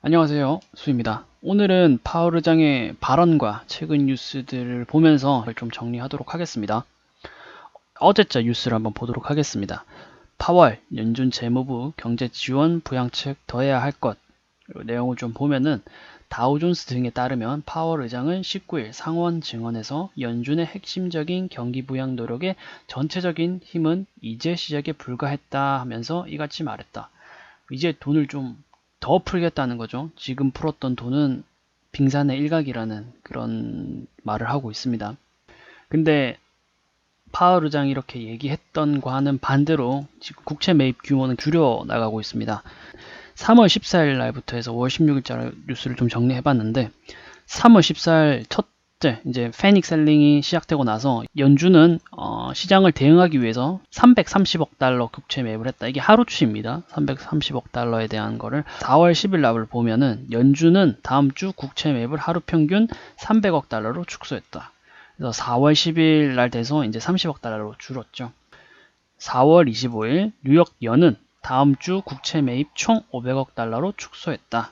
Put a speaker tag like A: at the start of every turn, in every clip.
A: 안녕하세요. 수입니다. 오늘은 파월 의장의 발언과 최근 뉴스들을 보면서 좀 정리하도록 하겠습니다. 어제자 뉴스를 한번 보도록 하겠습니다. 파월 연준 재무부 경제 지원 부양책 더해야 할 것 내용을 좀 보면은 다우존스 등에 따르면 파월 의장은 19일 상원 증언에서 연준의 핵심적인 경기 부양 노력의 전체적인 힘은 이제 시작에 불과했다 하면서 이같이 말했다. 이제 돈을 좀 더 풀겠다는 거죠. 지금 풀었던 돈은 빙산의 일각이라는 그런 말을 하고 있습니다. 근데 파월 의장이 이렇게 얘기했던 과는 반대로 지금 국채 매입 규모는 줄여 나가고 있습니다. 3월 14일 날부터 해서 5월 16일자 뉴스를 좀 정리해봤는데 3월 14일 첫째 이제 패닉 셀링이 시작되고 나서 연준은 시장을 대응하기 위해서 330억 달러 국채 매입을 했다. 이게 하루치입니다. 330억 달러에 대한 거를 4월 10일 납을 보면은 연준은 다음 주 국채 매입을 하루 평균 300억 달러로 축소했다. 그래서 4월 10일 날 돼서 이제 30억 달러로 줄었죠. 4월 25일 뉴욕 연은 다음 주 국채 매입 총 500억 달러로 축소했다.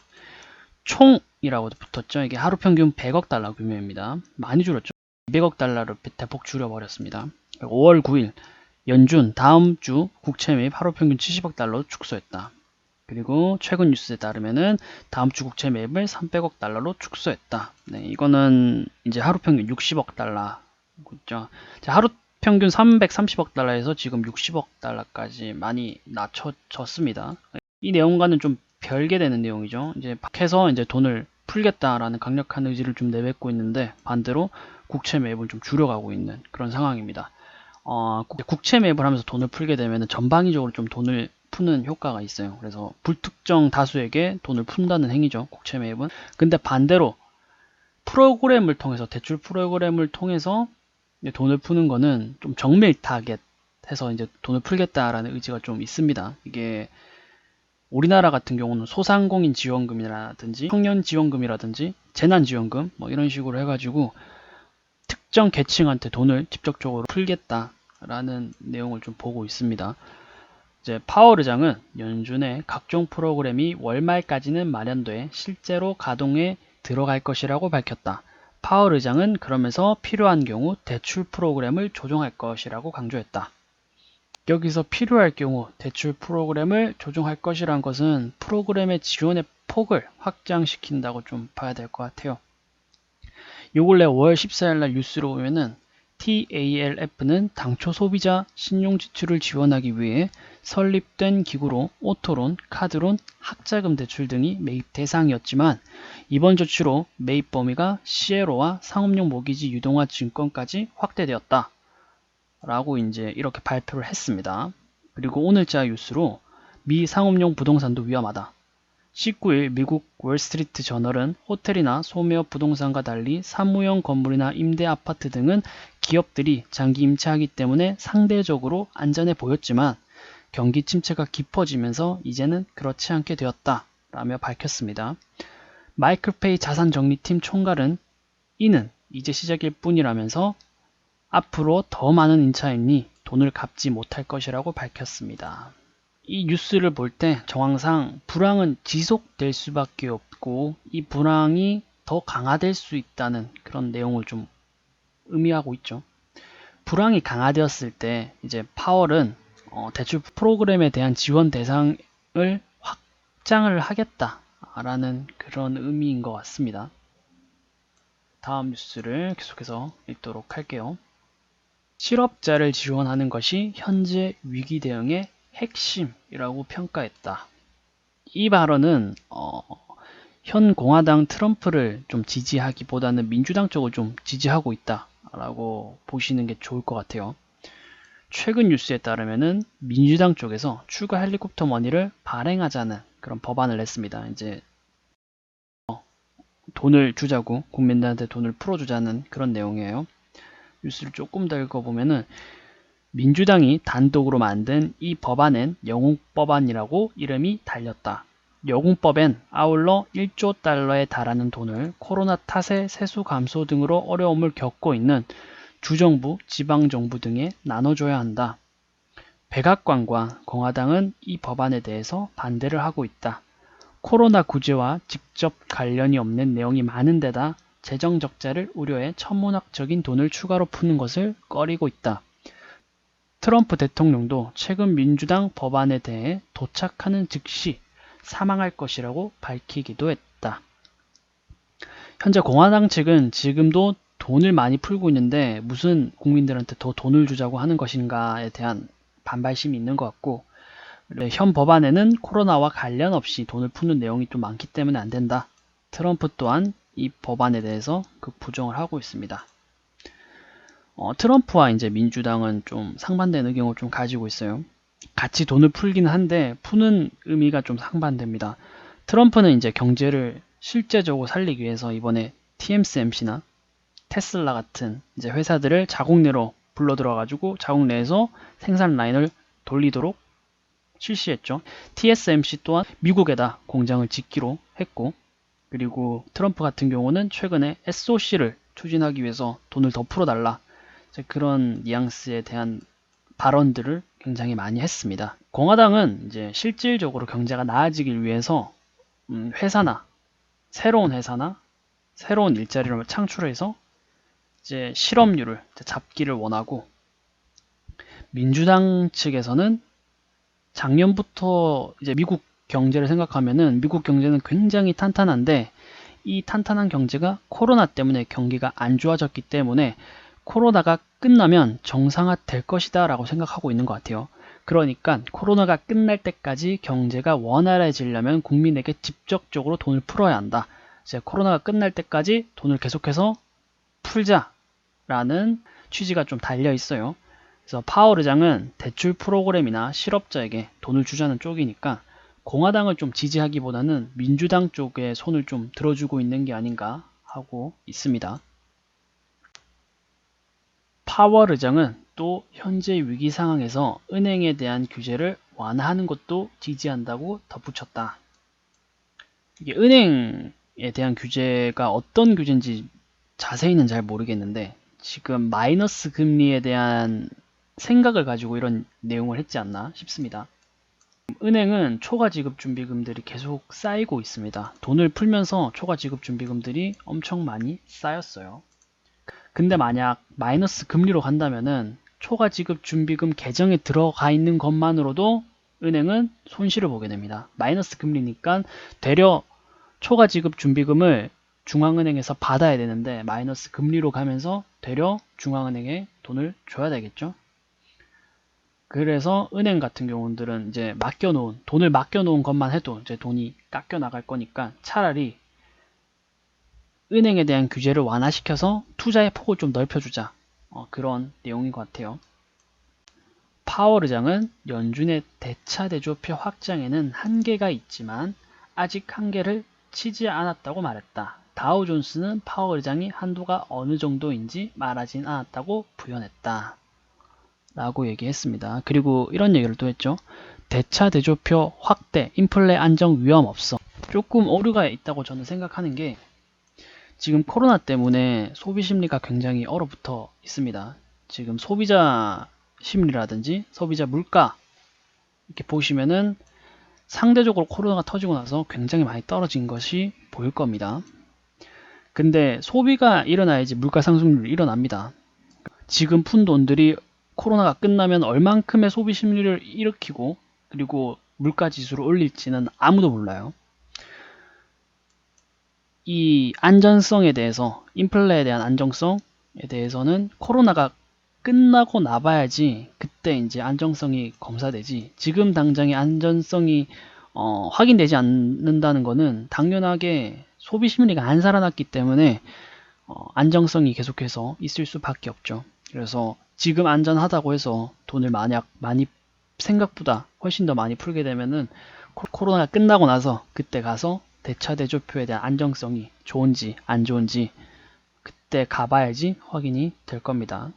A: 총이라고도 붙었죠. 이게 하루 평균 100억 달러 규모입니다. 많이 줄었죠. 200억 달러를 대폭 줄여버렸습니다. 5월 9일 연준 다음 주 국채 매입 하루 평균 70억 달러로 축소했다. 그리고 최근 뉴스에 따르면은 다음 주 국채 매입을 300억 달러로 축소했다. 네, 이거는 이제 하루 평균 60억 달러. 그죠? 하루 평균 330억 달러에서 지금 60억 달러까지 많이 낮춰졌습니다. 이 내용과는 좀 별개되는 내용이죠. 이제 밖에서 이제 돈을 풀겠다라는 강력한 의지를 좀 내뱉고 있는데 반대로 국채 매입을 좀 줄여가고 있는 그런 상황입니다. 국채 매입을 하면서 돈을 풀게 되면 전방위적으로 좀 돈을 푸는 효과가 있어요. 그래서 불특정 다수에게 돈을 푼다는 행위죠. 국채 매입은. 근데 반대로 프로그램을 통해서 대출 프로그램을 통해서 돈을 푸는 거는 좀 정밀 타겟 해서 이제 돈을 풀겠다라는 의지가 좀 있습니다. 이게 우리나라 같은 경우는 소상공인 지원금이라든지 청년 지원금이라든지 재난 지원금 뭐 이런 식으로 해가지고 특정 계층한테 돈을 직접적으로 풀겠다라는 내용을 좀 보고 있습니다. 이제 파월 의장은 연준의 각종 프로그램이 월말까지는 마련돼 실제로 가동에 들어갈 것이라고 밝혔다. 파월 의장은 그러면서 필요한 경우 대출 프로그램을 조정할 것이라고 강조했다. 여기서 필요할 경우 대출 프로그램을 조정할 것이란 것은 프로그램의 지원의 폭을 확장시킨다고 좀 봐야 될 것 같아요. 요 근래 5월 14일 날 뉴스로 보면은 TALF는 당초 소비자 신용 지출을 지원하기 위해 설립된 기구로 오토론, 카드론, 학자금 대출 등이 매입 대상이었지만 이번 조치로 매입 범위가 시에로와 상업용 모기지 유동화 증권까지 확대되었다. 라고 이제 이렇게 발표를 했습니다. 그리고 오늘자 뉴스로 미 상업용 부동산도 위험하다. 19일 미국 월스트리트 저널은 호텔이나 소매업 부동산과 달리 사무용 건물이나 임대 아파트 등은 기업들이 장기 임차하기 때문에 상대적으로 안전해 보였지만 경기 침체가 깊어지면서 이제는 그렇지 않게 되었다 라며 밝혔습니다. 마이클페이 자산정리팀 총괄은 이는 이제 시작일 뿐이라면서 앞으로 더 많은 임차인이 돈을 갚지 못할 것이라고 밝혔습니다. 이 뉴스를 볼 때 정황상 불황은 지속될 수밖에 없고 이 불황이 더 강화될 수 있다는 그런 내용을 좀 의미하고 있죠. 불황이 강화되었을 때 이제 파월은 대출 프로그램에 대한 지원 대상을 확장을 하겠다라는 그런 의미인 것 같습니다. 다음 뉴스를 계속해서 읽도록 할게요. 실업자를 지원하는 것이 현재 위기 대응의 핵심이라고 평가했다. 이 발언은 현 공화당 트럼프를 좀 지지하기보다는 민주당 쪽을 좀 지지하고 있다라고 보시는 게 좋을 것 같아요. 최근 뉴스에 따르면은 민주당 쪽에서 추가 헬리콥터 머니를 발행하자는 그런 법안을 냈습니다. 이제 돈을 주자고 국민들한테 돈을 풀어주자는 그런 내용이에요. 뉴스를 조금 더 읽어보면은 민주당이 단독으로 만든 이 법안엔 영웅법안이라고 이름이 달렸다. 영웅법엔 아울러 1조 달러에 달하는 돈을 코로나 탓에 세수 감소 등으로 어려움을 겪고 있는 주정부, 지방정부 등에 나눠줘야 한다. 백악관과 공화당은 이 법안에 대해서 반대를 하고 있다. 코로나 구제와 직접 관련이 없는 내용이 많은 데다 재정 적자를 우려해 천문학적인 돈을 추가로 푸는 것을 꺼리고 있다. 트럼프 대통령도 최근 민주당 법안에 대해 도착하는 즉시 사망할 것이라고 밝히기도 했다. 현재 공화당 측은 지금도 돈을 많이 풀고 있는데 무슨 국민들한테 더 돈을 주자고 하는 것인가에 대한 반발심이 있는 것 같고, 현 법안에는 코로나와 관련 없이 돈을 푸는 내용이 좀 많기 때문에 안 된다. 트럼프 또한 이 법안에 대해서 극부정을 하고 있습니다. 트럼프와 이제 민주당은 좀 상반된 의견을 좀 가지고 있어요. 같이 돈을 풀기는 한데 푸는 의미가 좀 상반됩니다. 트럼프는 이제 경제를 실제적으로 살리기 위해서 이번에 TSMC나 테슬라 같은 이제 회사들을 자국 내로 불러들어가지고 자국 내에서 생산 라인을 돌리도록 실시했죠. TSMC 또한 미국에다 공장을 짓기로 했고, 그리고 트럼프 같은 경우는 최근에 SOC를 추진하기 위해서 돈을 더 풀어달라, 그런 뉘앙스에 대한 발언들을 굉장히 많이 했습니다. 공화당은 이제 실질적으로 경제가 나아지길 위해서 새로운 회사나 새로운 일자리를 창출해서 이제 실업률을 잡기를 원하고, 민주당 측에서는 작년부터 이제 미국 경제를 생각하면은 미국 경제는 굉장히 탄탄한데 이 탄탄한 경제가 코로나 때문에 경기가 안 좋아졌기 때문에 코로나가 끝나면 정상화 될 것이다 라고 생각하고 있는 것 같아요. 그러니까 코로나가 끝날 때까지 경제가 원활해지려면 국민에게 직접적으로 돈을 풀어야 한다. 이제 코로나가 끝날 때까지 돈을 계속해서 풀자라는 취지가 좀 달려 있어요. 그래서 파월 의장은 대출 프로그램이나 실업자에게 돈을 주자는 쪽이니까 공화당을 좀 지지하기보다는 민주당 쪽에 손을 좀 들어주고 있는 게 아닌가 하고 있습니다. 파월 의장은 또 현재 위기 상황에서 은행에 대한 규제를 완화하는 것도 지지한다고 덧붙였다. 이게 은행에 대한 규제가 어떤 규제인지 자세히는 잘 모르겠는데 지금 마이너스 금리에 대한 생각을 가지고 이런 내용을 했지 않나 싶습니다. 은행은 초과지급준비금들이 계속 쌓이고 있습니다. 돈을 풀면서 초과지급준비금들이 엄청 많이 쌓였어요. 근데 만약 마이너스 금리로 간다면은 초과지급준비금 계정에 들어가 있는 것만으로도 은행은 손실을 보게 됩니다. 마이너스 금리니까 되려 초과지급준비금을 중앙은행에서 받아야 되는데 마이너스 금리로 가면서 되려 중앙은행에 돈을 줘야 되겠죠. 그래서 은행 같은 경우들은 이제 돈을 맡겨놓은 것만 해도 이제 돈이 깎여 나갈 거니까 차라리 은행에 대한 규제를 완화시켜서 투자의 폭을 좀 넓혀주자, 그런 내용인 것 같아요. 파월 의장은 연준의 대차대조표 확장에는 한계가 있지만 아직 한계를 치지 않았다고 말했다. 다우존스는 파월 의장이 한도가 어느 정도인지 말하진 않았다고 부연했다 라고 얘기했습니다. 그리고 이런 얘기를 또 했죠. 대차대조표 확대, 인플레 안정 위험 없어. 조금 오류가 있다고 저는 생각하는 게 지금 코로나 때문에 소비 심리가 굉장히 얼어붙어 있습니다. 지금 소비자 심리라든지 소비자 물가 이렇게 보시면은 상대적으로 코로나가 터지고 나서 굉장히 많이 떨어진 것이 보일 겁니다. 근데 소비가 일어나야지 물가 상승률이 일어납니다. 지금 푼 돈들이 코로나가 끝나면 얼만큼의 소비 심리를 일으키고 그리고 물가 지수를 올릴지는 아무도 몰라요. 이 안전성에 대해서, 인플레에 대한 안정성에 대해서는 코로나가 끝나고 나봐야지 그때 이제 안정성이 검사되지, 지금 당장의 안전성이 확인되지 않는다는 거는 당연하게 소비 심리가 안 살아났기 때문에 안정성이 계속해서 있을 수밖에 없죠. 그래서 지금 안전하다고 해서 돈을 만약 많이 생각보다 훨씬 더 많이 풀게 되면은 코로나가 끝나고 나서 그때 가서 대차대조표에 대한 안정성이 좋은지 안 좋은지 그때 가봐야지 확인이 될 겁니다.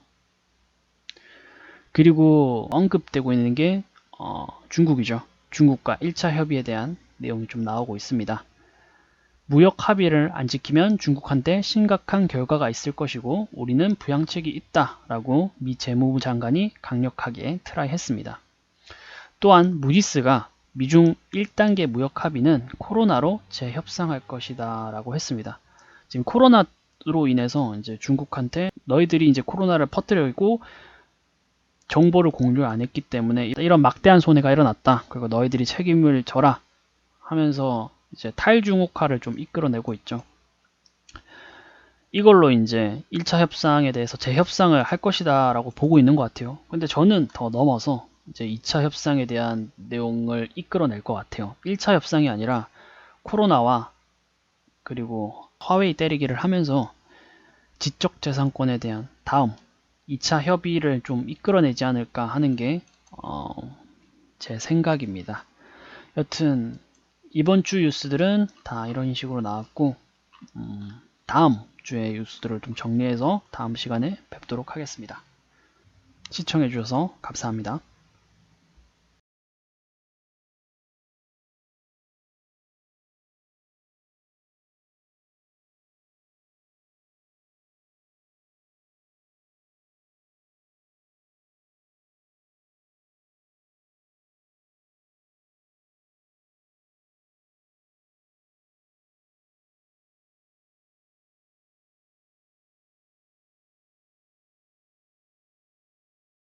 A: 그리고 언급되고 있는 게 중국이죠. 중국과 1차 협의에 대한 내용이 좀 나오고 있습니다. 무역 합의를 안 지키면 중국한테 심각한 결과가 있을 것이고 우리는 부양책이 있다 라고 미 재무부 장관이 강력하게 트라이했습니다. 또한 무디스가 미중 1단계 무역 합의는 코로나로 재협상할 것이다 라고 했습니다. 지금 코로나로 인해서 이제 중국한테 너희들이 이제 코로나를 퍼뜨리고 정보를 공유 안 했기 때문에 이런 막대한 손해가 일어났다. 그리고 너희들이 책임을 져라 하면서 이제 탈중국화를 좀 이끌어내고 있죠. 이걸로 이제 1차 협상에 대해서 재협상을 할 것이다 라고 보고 있는 것 같아요. 근데 저는 더 넘어서 이제 2차 협상에 대한 내용을 이끌어낼 것 같아요. 1차 협상이 아니라 코로나와 그리고 화웨이 때리기를 하면서 지적재산권에 대한 다음 2차 협의를 좀 이끌어내지 않을까 하는 게 제 생각입니다. 여튼 이번 주 뉴스들은 다 이런 식으로 나왔고 다음 주의 뉴스들을 좀 정리해서 다음 시간에 뵙도록 하겠습니다. 시청해주셔서 감사합니다.